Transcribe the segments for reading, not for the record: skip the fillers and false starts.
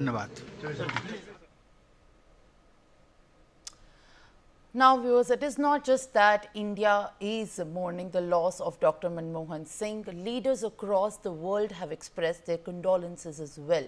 धन्यवाद। Now, viewers, it is not just that India is mourning the loss of Dr. Manmohan Singh. Leaders across the world have expressed their condolences as well.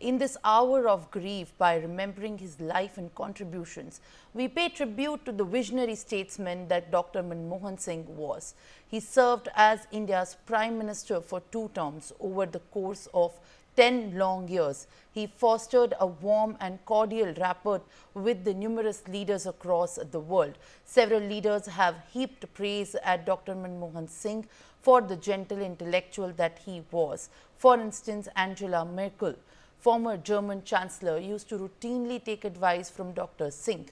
In this hour of grief, by remembering his life and contributions, we pay tribute to the visionary statesman that Dr. Manmohan Singh was. He served as India's Prime Minister for 2 terms over the course of 10 long years. He fostered a warm and cordial rapport with the numerous leaders across the world. Several leaders have heaped praise at Dr. Manmohan Singh for the gentle intellectual that he was. For instance, Angela Merkel, former German Chancellor, used to routinely take advice from Dr. Singh.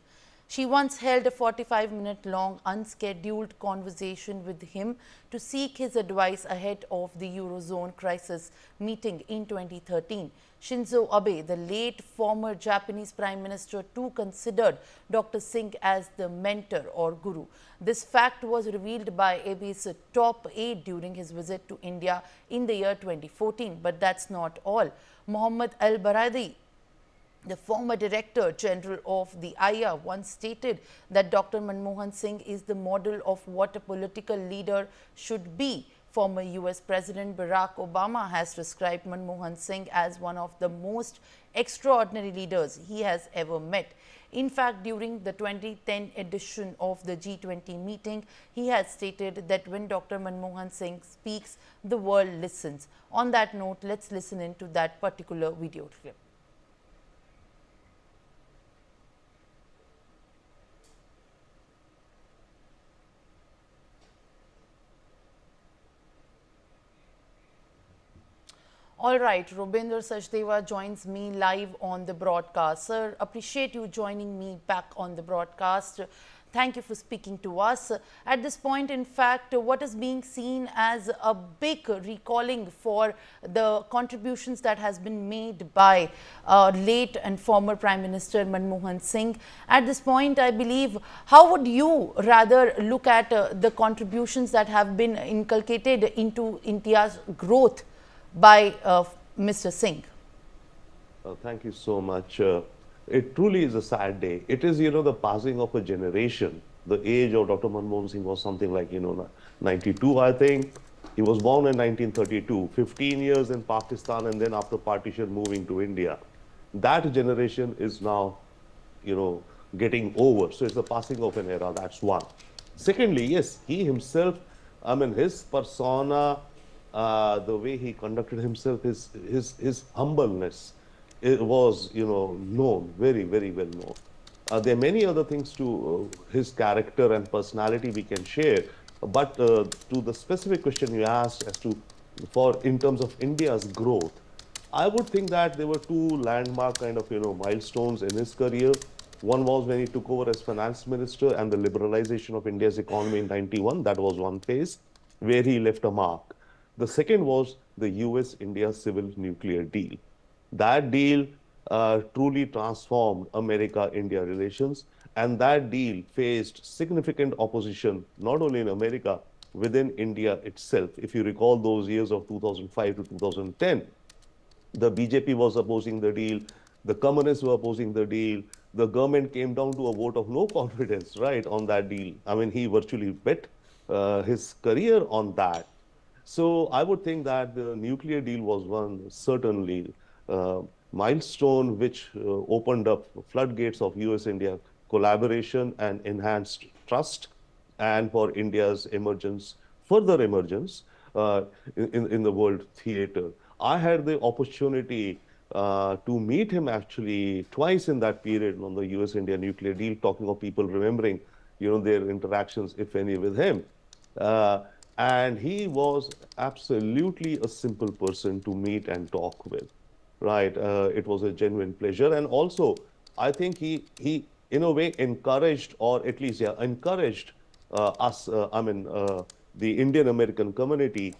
She once held a 45-minute-long unscheduled conversation with him to seek his advice ahead of the Eurozone crisis meeting in 2013. Shinzo Abe, the late former Japanese Prime Minister, too considered Dr. Singh as the mentor or guru. This fact was revealed by Abe's top aide during his visit to India in the year 2014. But that's not all. Mohammad Al-Baradi, the former Director General of the IA, once stated that Dr. Manmohan Singh is the model of what a political leader should be. Former US President Barack Obama has described Manmohan Singh as one of the most extraordinary leaders he has ever met. In fact, during the 2010 edition of the G20 meeting, he has stated that when Dr. Manmohan Singh speaks, the world listens. On that note, let's listen into that particular video clip. All right, Robindra Sachdeva joins me live on the broadcast. Sir, appreciate you joining me back on the broadcast. Thank you for speaking to us. At this point, in fact, what is being seen as a big recalling for the contributions that has been made by late and former Prime Minister Manmohan Singh. At this point, I believe, how would you rather look at the contributions that have been inculcated into India's growth by Mr. Singh? Thank you so much. It truly is a sad day. It is, the passing of a generation. The age of Dr. Manmohan Singh was something like, 92, I think. He was born in 1932, 15 years in Pakistan, and then after partition moving to India. That generation is now, getting over. So it's the passing of an era. That's one. Secondly, yes, he himself, his persona, the way he conducted himself, his humbleness, it was, known, very, very well known. There are many other things to his character and personality we can share, but to the specific question you asked as to, in terms of India's growth, I would think that there were 2 landmark kind of, milestones in his career. One was when he took over as finance minister and the liberalization of India's economy in 91. That was one phase where he left a mark. The second was the US-India civil nuclear deal. That deal truly transformed America-India relations, and that deal faced significant opposition, not only in America, within India itself. If you recall those years of 2005 to 2010, the BJP was opposing the deal, the communists were opposing the deal, the government came down to a vote of no confidence, right, on that deal. He virtually bet his career on that. So I would think that the nuclear deal was one certainly milestone which opened up floodgates of US-India collaboration and enhanced trust, and for India's emergence, further emergence in the world theater. I had the opportunity to meet him actually twice in that period on the US-India nuclear deal, talking of people remembering, their interactions, if any, with him. And he was absolutely a simple person to meet and talk with, right? It was a genuine pleasure. And also, I think he in a way encouraged, or at least, encouraged us, the Indian-American community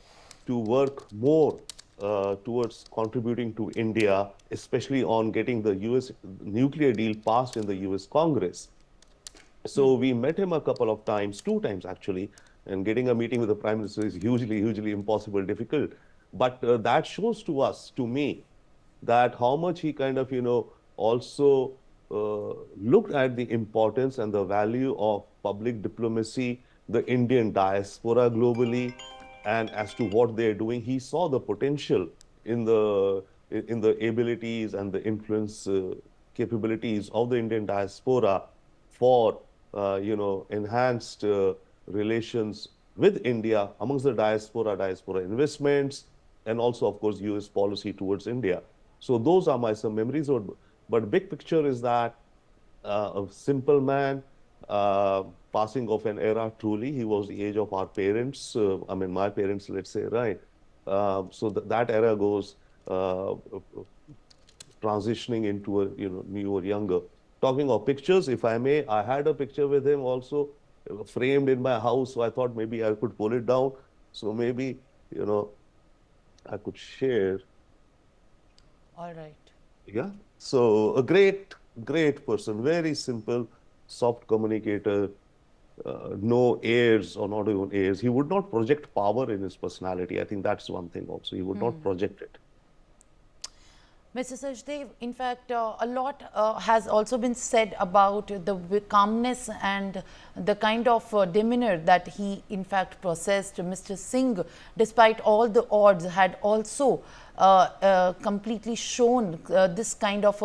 to work more towards contributing to India, especially on getting the US nuclear deal passed in the US Congress. So we met him a couple of times, 2 times actually, and getting a meeting with the Prime Minister is hugely impossible, difficult. But that shows to us, to me, that how much he kind of, also looked at the importance and the value of public diplomacy, the Indian diaspora globally, and as to what they're doing. He saw the potential in the abilities and the influence capabilities of the Indian diaspora for enhanced relations with India amongst the diaspora investments, and also, of course, US policy towards India. So those are my some memories. But big picture is that a simple man, passing of an era. Truly, he was the age of our parents. I mean, my parents, let's say, right? So that era goes transitioning into a newer, younger. Talking of pictures, if I may, I had a picture with him also framed in my house. So I thought maybe I could pull it down. So maybe I could share. All right. Yeah. So a great person, very simple, soft communicator, no airs or not even airs. He would not project power in his personality. I think that's one thing also. He would not project it. Mr. Sajdev, in fact, a lot has also been said about the calmness and the kind of demeanor that he, in fact, possessed. Mr. Singh, despite all the odds, had also completely shown this kind of